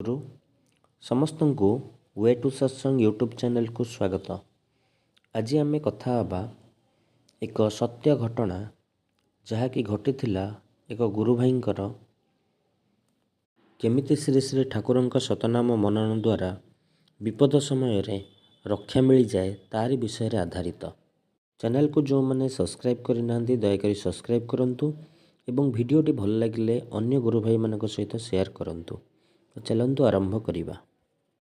ତରଫରୁ ସମସ୍ତଙ୍କୁ way to satsang YouTube ଚ୍ୟାନେଲକୁ ସ୍ୱାଗତ। ଆଜି ଆମେ କଥା ହେବା ଏକ ସତ୍ୟ ଘଟଣା ଯାହାକି ଘଟିଥିଲା ଏକ ଗୁରୁ ଭାଇଙ୍କର। କେମିତି ଶ୍ରୀ ଶ୍ରୀ ଠାକୁରଙ୍କ ସତନାମ ମନନ ଦ୍ୱାରା ବିପଦ ସମୟରେ ରକ୍ଷା ମିଳିଯାଏ ତାରି ବିଷୟରେ ଆଧାରିତ। ଚ୍ୟାନେଲକୁ ଯେଉଁମାନେ ସବସ୍କ୍ରାଇବ୍ କରିନାହାନ୍ତି ଦୟାକରି ସବସ୍କ୍ରାଇବ୍ କରନ୍ତୁ ଏବଂ ଭିଡ଼ିଓଟି ଭଲ ଲାଗିଲେ ଅନ୍ୟ ଗୁରୁ ଭାଇମାନଙ୍କ ସହିତ ସେୟାର କରନ୍ତୁ। ଚାଲନ୍ତୁ ଆରମ୍ଭ କରିବା।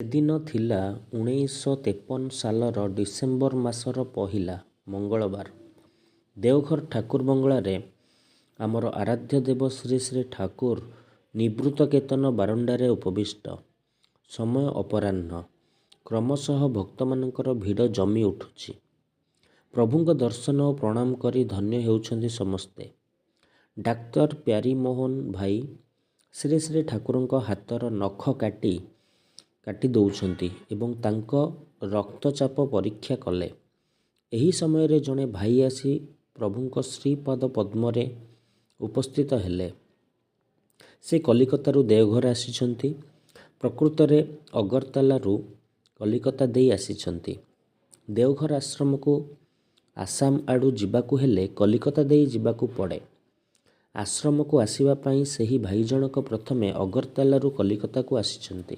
ସେଦିନ ଥିଲା 1953 ସାଲର ଡିସେମ୍ବର ମାସର ପହିଲା ମଙ୍ଗଳବାର। ଦେଓଘର ଠାକୁର ବଙ୍ଗଳାରେ ଆମର ଆରାଧ୍ୟ ଦେବ ଶ୍ରୀ ଶ୍ରୀ ଠାକୁର ନିବୃତ୍ତ କେତନ ବାରଣ୍ଡାରେ ଉପବିଷ୍ଟ। ସମୟ ଅପରାହ୍ନ। କ୍ରମଶଃ ଭକ୍ତମାନଙ୍କର ଭିଡ଼ ଜମି ଉଠୁଛି। ପ୍ରଭୁଙ୍କ ଦର୍ଶନ ଓ ପ୍ରଣାମ କରି ଧନ୍ୟ ହେଉଛନ୍ତି ସମସ୍ତେ। ଡାକ୍ତର ପ୍ୟାରୀମୋହନ ଭାଇ ଶ୍ରୀ ଶ୍ରୀ ଠାକୁରଙ୍କ ହାତର ନଖ କାଟି ଦେଉଛନ୍ତି ଏବଂ ତାଙ୍କ ରକ୍ତଚାପ ପରୀକ୍ଷା କଲେ। ଏହି ସମୟରେ ଜଣେ ଭାଇ ଆସି ପ୍ରଭୁଙ୍କ ଶ୍ରୀପାଦ ପଦ୍ମରେ ଉପସ୍ଥିତ ହେଲେ। ସେ କଲିକତାରୁ ଦେଓଘର ଆସିଛନ୍ତି। ପ୍ରକୃତରେ ଅଗରତାଲାରୁ କଲିକତା ଦେଇ ଆସିଛନ୍ତି। ଦେଓଘର ଆଶ୍ରମକୁ ଆସାମ ଆଡ଼ୁ ଯିବାକୁ ହେଲେ କଲିକତା ଦେଇ ଯିବାକୁ ପଡ଼େ। ଆଶ୍ରମକୁ ଆସିବା ପାଇଁ ସେହି ଭାଇ ଜଣକ ପ୍ରଥମେ ଅଗରତାଲାରୁ କଲିକତାକୁ ଆସିଛନ୍ତି।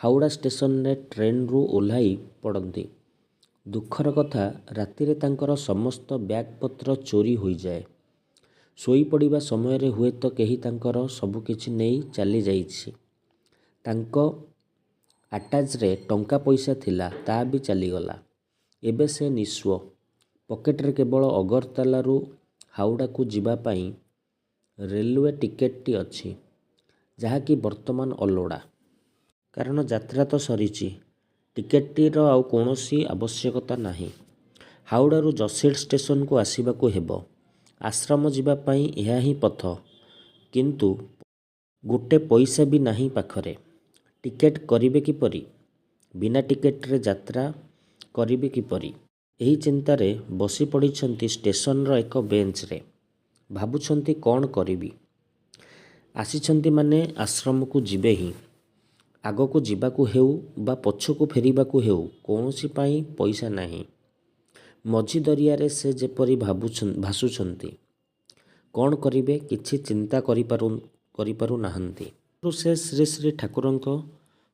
ହାଉଡ଼ା ଷ୍ଟେସନରେ ଟ୍ରେନ୍ରୁ ଓହ୍ଲାଇ ପଡ଼ନ୍ତି। ଦୁଃଖର କଥା, ରାତିରେ ତାଙ୍କର ସମସ୍ତ ବ୍ୟାଗପତ୍ର ଚୋରି ହୋଇଯାଏ। ଶୋଇପଡ଼ିବା ସମୟରେ ହୁଏତ କେହି ତାଙ୍କର ସବୁକିଛି ନେଇ ଚାଲିଯାଇଛି। ତାଙ୍କ ଆଟାଚରେ ଟଙ୍କା ପଇସା ଥିଲା, ତା ବି ଚାଲିଗଲା। ଏବେ ସେ ନିସ୍ୱ। ପକେଟରେ କେବଳ ଅଗରତାଲାରୁ ହାଉଡ଼ାକୁ ଯିବା ପାଇଁ ରେଲୱେ ଟିକେଟଟି ଅଛି, ଯାହାକି ବର୍ତ୍ତମାନ ଅଲୋଡ଼ା। କାରଣ ଯାତ୍ରା ତ ସରିଛି। ଟିକେଟଟିର ଆଉ କୌଣସି ଆବଶ୍ୟକତା ନାହିଁ। ହାଉଡ଼ାରୁ ଜସିଡ଼ ଷ୍ଟେସନକୁ ଆସିବାକୁ ହେବ। ଆଶ୍ରମ ଯିବା ପାଇଁ ଏହା ହିଁ ପଥ। କିନ୍ତୁ ଗୋଟେ ପଇସା ବି ନାହିଁ ପାଖରେ। ଟିକେଟ କରିବେ କିପରି? ବିନା ଟିକେଟରେ ଯାତ୍ରା କରିବେ କିପରି? ଏହି ଚିନ୍ତାରେ ବସି ପଡ଼ିଛନ୍ତି ଷ୍ଟେସନର ଏକ ବେଞ୍ଚରେ। ଭାବୁଛନ୍ତି କ'ଣ କରିବି। ଆସିଛନ୍ତି ମାନେ ଆଶ୍ରମକୁ ଯିବେ ହିଁ। ଆଗକୁ ଯିବାକୁ ହେଉ ବା ପଛକୁ ଫେରିବାକୁ ହେଉ କୌଣସି ପାଇଁ ପଇସା ନାହିଁ। ମଝି ଦରିଆରେ ସେ ଯେପରି ଭାସୁଛନ୍ତି। କ'ଣ କରିବେ କିଛି ଚିନ୍ତା କରିପାରୁ ନାହାନ୍ତି। ସେ ଶ୍ରୀ ଶ୍ରୀ ଠାକୁରଙ୍କ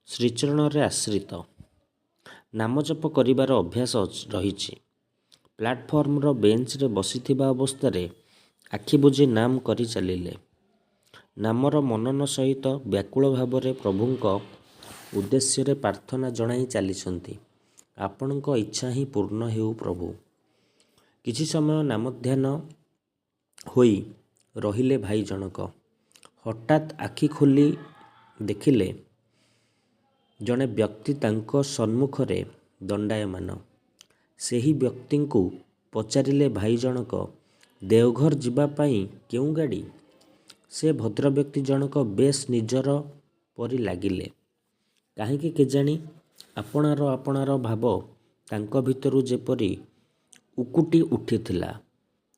ଶ୍ରୀଚରଣରେ ଆଶ୍ରିତ। ନାମଜପ କରିବାର ଅଭ୍ୟାସ ରହିଛି। ପ୍ଲାଟଫର୍ମର ବେଞ୍ଚରେ ବସିଥିବା ଅବସ୍ଥାରେ ଆଖି ବୁଜି ନାମ କରି ଚାଲିଲେ। ନାମର ମନନ ସହିତ ବ୍ୟାକୁଳ ଭାବରେ ପ୍ରଭୁଙ୍କ ଉଦ୍ଦେଶ୍ୟରେ ପ୍ରାର୍ଥନା ଜଣାଇ ଚାଲିଛନ୍ତି। ଆପଣଙ୍କ ଇଚ୍ଛା ହିଁ ପୂର୍ଣ୍ଣ ହେଉ ପ୍ରଭୁ। କିଛି ସମୟ ନାମଧ୍ୟାନ ହୋଇ ରହିଲେ ଭାଇ ଜଣକ। ହଠାତ୍ ଆଖି ଖୋଲି ଦେଖିଲେ ଜଣେ ବ୍ୟକ୍ତି ତାଙ୍କ ସମ୍ମୁଖରେ ଦଣ୍ଡାୟମାନ। ସେହି ବ୍ୟକ୍ତିଙ୍କୁ ପଚାରିଲେ ଭାଇ ଜଣକ, ଦେଓଘର ଯିବା ପାଇଁ କେଉଁ ଗାଡ଼ି? ସେ ଭଦ୍ରବ୍ୟକ୍ତି ଜଣକ ବେଶ୍ ନିଜର ପରି ଲାଗିଲେ। କାହିଁକି କେଜାଣି ଆପଣାର ଭାବ ତାଙ୍କ ଭିତରୁ ଯେପରି ଉକୁଟି ଉଠିଥିଲା।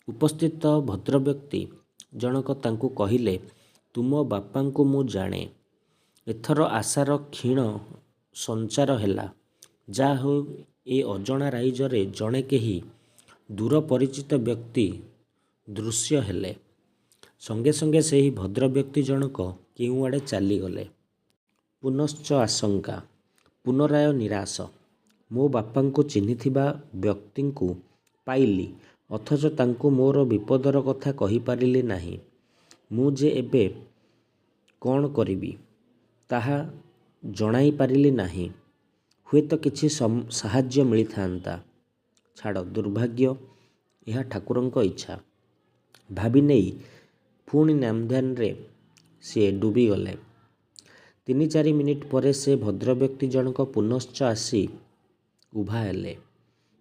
ଉପସ୍ଥିତ ଭଦ୍ରବ୍ୟକ୍ତି ଜଣକ ତାଙ୍କୁ କହିଲେ, ତୁମ ବାପାଙ୍କୁ ମୁଁ ଜାଣେ। ଏଥର ଆଶାର କ୍ଷୀଣ ସଞ୍ଚାର ହେଲା। ଯାହା ହେଉ ଏ ଅଜଣା ରାଇଜରେ ଜଣେ କେହି ଦୂର ପରିଚିତ ବ୍ୟକ୍ତି ଦୃଶ୍ୟ ହେଲେ। ସଙ୍ଗେ ସଙ୍ଗେ ସେହି ଭଦ୍ରବ୍ୟକ୍ତି ଜଣକ କେଉଁଆଡ଼େ ଚାଲିଗଲେ। ପୁନଶ୍ଚ ଆଶଙ୍କା, ପୁନରାୟ ନିରାଶ। ମୋ ବାପାଙ୍କୁ ଚିହ୍ନିଥିବା ବ୍ୟକ୍ତିଙ୍କୁ ପାଇଲି, ଅଥଚ ତାଙ୍କୁ ମୋର ବିପଦର କଥା କହିପାରିଲି ନାହିଁ। ମୁଁ ଯେ ଏବେ କ'ଣ କରିବି ତାହା ଜଣାଇ ପାରିଲି ନାହିଁ। ହୁଏତ କିଛି ସାହାଯ୍ୟ ମିଳିଥାନ୍ତା। ଛାଡ଼, ଦୁର୍ଭାଗ୍ୟ, ଏହା ଠାକୁରଙ୍କ ଇଚ୍ଛା। ଭାବି ନେଇ ପୁଣି ନାମଧ୍ୟାନରେ ସିଏ ଡୁବିଗଲେ। 3-4 ମିନିଟ୍ ପରେ ସେ ଭଦ୍ରବ୍ୟକ୍ତି ଜଣକ ପୁନଶ୍ଚ ଆସି ଉଭା ହେଲେ।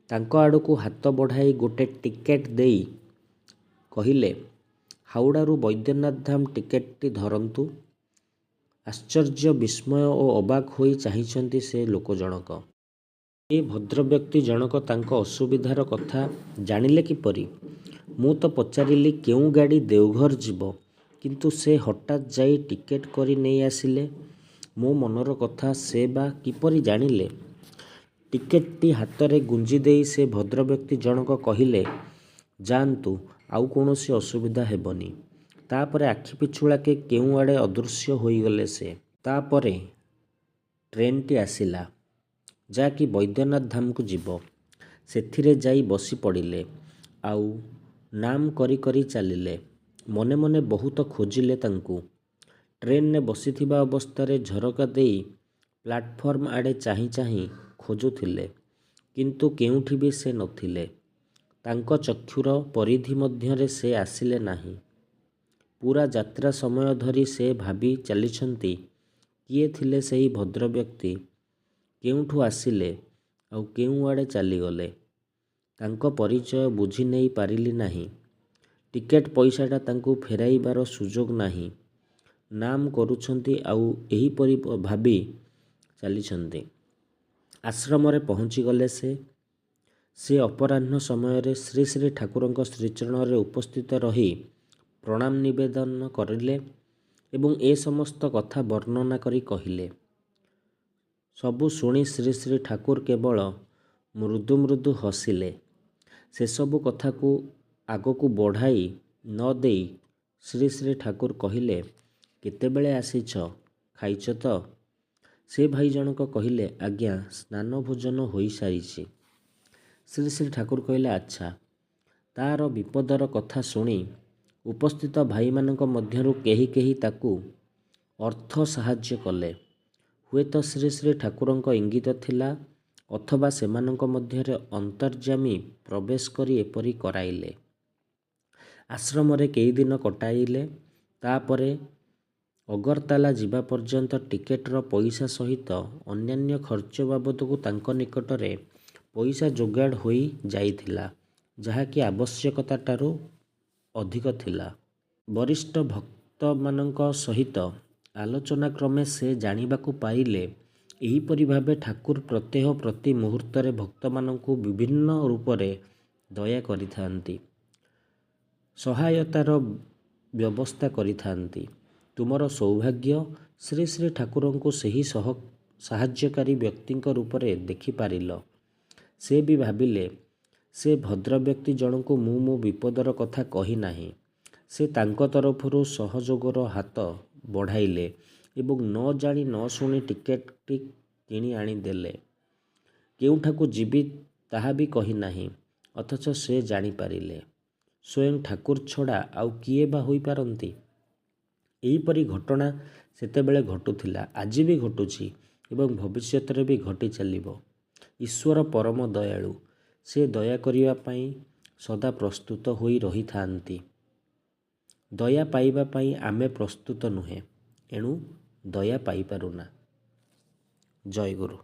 ତାଙ୍କ ଆଡ଼କୁ ହାତ ବଢ଼ାଇ ଗୋଟେ ଟିକେଟ ଦେଇ କହିଲେ, ହାଉଡ଼ାରୁ ବୈଦ୍ୟନାଥ ଧାମ ଟିକେଟଟି ଧରନ୍ତୁ। ଆଶ୍ଚର୍ଯ୍ୟ, ବିସ୍ମୟ ଓ ଅବାକ୍ ହୋଇ ଚାହିଁଛନ୍ତି ସେ ଲୋକ ଜଣକ। ଏ ଭଦ୍ରବ୍ୟକ୍ତି ଜଣକ ତାଙ୍କ ଅସୁବିଧାର କଥା ଜାଣିଲେ କିପରି? ମୁଁ ତ ପଚାରିଲି କେଉଁ ଗାଡ଼ି ଦେଓଘର ଯିବ, କିନ୍ତୁ ସେ ହଠାତ୍ ଯାଇ ଟିକେଟ କରି ନେଇ ଆସିଲେ। ମୋ ମନର କଥା ସେ ବା କିପରି ଜାଣିଲେ? ଟିକେଟଟି ହାତରେ ଗୁଞ୍ଜି ଦେଇ ସେ ଭଦ୍ରବ୍ୟକ୍ତି ଜଣକ କହିଲେ, ଯାଆନ୍ତୁ, ଆଉ କୌଣସି ଅସୁବିଧା ହେବନି। ତାପରେ ଆଖି ପିଛୁଳାକେ କେଉଁଆଡ଼େ ଅଦୃଶ୍ୟ ହୋଇଗଲେ ସେ। ତାପରେ ଟ୍ରେନଟି ଆସିଲା, ଯାହାକି ବୈଦ୍ୟନାଥ ଧାମକୁ ଯିବ। ସେଥିରେ ଯାଇ ବସି ପଡ଼ିଲେ। ଆଉ ନାମ କରି କରି ଚାଲିଲେ। ମନେ ମନେ ବହୁତ ଖୋଜିଲେ ତାଙ୍କୁ। ଟ୍ରେନରେ ବସିଥିବା ଅବସ୍ଥାରେ ଝରକା ଦେଇ ପ୍ଲାଟଫର୍ମ ଆଡ଼େ ଚାହିଁ ଚାହିଁ ଖୋଜୁଥିଲେ, କିନ୍ତୁ କେଉଁଠି ବି ସେ ନଥିଲେ। ତାଙ୍କ ଚକ୍ଷୁର ପରିଧି ମଧ୍ୟରେ ସେ ଆସିଲେ ନାହିଁ। ପୂରା ଯାତ୍ରା ସମୟ ଧରି ସେ ଭାବି ଚାଲିଛନ୍ତି, କିଏ ଥିଲେ ସେହି ଭଦ୍ରବ୍ୟକ୍ତି, କେଉଁଠୁ ଆସିଲେ ଆଉ କେଉଁଆଡ଼େ ଚାଲିଗଲେ। ତାଙ୍କ ପରିଚୟ ବୁଝି ନେଇ ପାରିଲି ନାହିଁ। ଟିକେଟ ପଇସାଟା ତାଙ୍କୁ ଫେରାଇବାର ସୁଯୋଗ ନାହିଁ। ନାମ କରୁଛନ୍ତି ଆଉ ଏହିପରି ଭାବି ଚାଲିଛନ୍ତି। ଆଶ୍ରମରେ ପହଞ୍ଚିଗଲେ ସେ। ସେ ଅପରାହ୍ନ ସମୟରେ ଶ୍ରୀ ଶ୍ରୀ ଠାକୁରଙ୍କ ଶ୍ରୀଚରଣରେ ଉପସ୍ଥିତ ରହି ପ୍ରଣାମ ନିବେଦନ କରିଲେ ଏବଂ ଏ ସମସ୍ତ କଥା ବର୍ଣ୍ଣନା କରି କହିଲେ। ସବୁ ଶୁଣି ଶ୍ରୀ ଶ୍ରୀ ଠାକୁର କେବଳ ମୃଦୁ ମୃଦୁ ହସିଲେ। ସେସବୁ କଥାକୁ ଆଗକୁ ବଢ଼ାଇ ନ ଦେଇ ଶ୍ରୀ ଶ୍ରୀ ଠାକୁର କହିଲେ, କେତେବେଳେ ଆସିଛ? ଖାଇଛ ତ? ସେ ଭାଇ ଜଣକ କହିଲେ, ଆଜ୍ଞା, ସ୍ନାନ ଭୋଜନ ହୋଇସାରିଛି। ଶ୍ରୀ ଶ୍ରୀ ଠାକୁର କହିଲେ, ଆଚ୍ଛା। ତାର ବିପଦର କଥା ଶୁଣି ଉପସ୍ଥିତ ଭାଇମାନଙ୍କ ମଧ୍ୟରୁ କେହି କେହି ତାକୁ ଅର୍ଥ ସାହାଯ୍ୟ କଲେ। ହୁଏତ ଶ୍ରୀ ଶ୍ରୀ ଠାକୁରଙ୍କ ଇଙ୍ଗିତ ଥିଲା ଅଥବା ସେମାନଙ୍କ ମଧ୍ୟରେ ଅନ୍ତର୍ଯ୍ୟାମୀ ପ୍ରବେଶ କରି ଏପରି କରାଇଲେ। ଆଶ୍ରମରେ କେଇଦିନ କଟାଇଲେ। ତାପରେ ଅଗରତାଲା ଯିବା ପର୍ଯ୍ୟନ୍ତ ଟିକେଟର ପଇସା ସହିତ ଅନ୍ୟାନ୍ୟ ଖର୍ଚ୍ଚ ବାବଦକୁ ତାଙ୍କ ନିକଟରେ ପଇସା ଯୋଗାଡ଼ ହୋଇ ଯାଇଥିଲା, ଯାହାକି ଆବଶ୍ୟକତାଠାରୁ ଅଧିକ ଥିଲା। ବରିଷ୍ଠ ଭକ୍ତମାନଙ୍କ ସହିତ ଆଲୋଚନା କ୍ରମେ ସେ ଜାଣିବାକୁ ପାଇଲେ, ଏହିପରି ଭାବେ ଠାକୁର ପ୍ରତ୍ୟହ ପ୍ରତି ମୁହୂର୍ତ୍ତରେ ଭକ୍ତମାନଙ୍କୁ ବିଭିନ୍ନ ରୂପରେ ଦୟା କରିଥାନ୍ତି, ସହାୟତାର ବ୍ୟବସ୍ଥା କରିଥାନ୍ତି। ତୁମର ସୌଭାଗ୍ୟ ଶ୍ରୀ ଶ୍ରୀ ଠାକୁରଙ୍କୁ ସେହି ସାହାଯ୍ୟକାରୀ ବ୍ୟକ୍ତିଙ୍କ ରୂପରେ ଦେଖିପାରିଲ। ସେ ବି ଭାବିଲେ, ସେ ଭଦ୍ରବ୍ୟକ୍ତି ଜଣକୁ ମୁଁ ମୋ ବିପଦର କଥା କହି ନାହିଁ। ସେ ତାଙ୍କ ତରଫରୁ ସହଯୋଗର ହାତ ବଢ଼ାଇଲେ ଏବଂ ନ ଜାଣି ନ ଶୁଣି ଟିକେଟଟି କିଣି ଆଣିଦେଲେ। କେଉଁଠାକୁ ଯିବି ତାହା ବି କହି ନାହିଁ, ଅଥଚ ସେ ଜାଣିପାରିଲେ। ସ୍ୱୟଂ ଠାକୁର ଛଡ଼ା ଆଉ କିଏ ବା ହୋଇପାରନ୍ତି? ଏହିପରି ଘଟଣା ସେତେବେଳେ ଘଟୁଥିଲା, ଆଜି ବି ଘଟୁଛି ଏବଂ ଭବିଷ୍ୟତରେ ବି ଘଟି ଚାଲିବ। ଈଶ୍ୱର ପରମ ଦୟାଳୁ। ସେ ଦୟା କରିବା ପାଇଁ ସଦା ପ୍ରସ୍ତୁତ ହୋଇ ରହିଥାନ୍ତି। ଦୟା ପାଇବା ପାଇଁ ଆମେ ପ୍ରସ୍ତୁତ ନୁହେଁ, ଏଣୁ ଦୟା ପାଇପାରୁନା। ଜୟ ଗୁରୁ।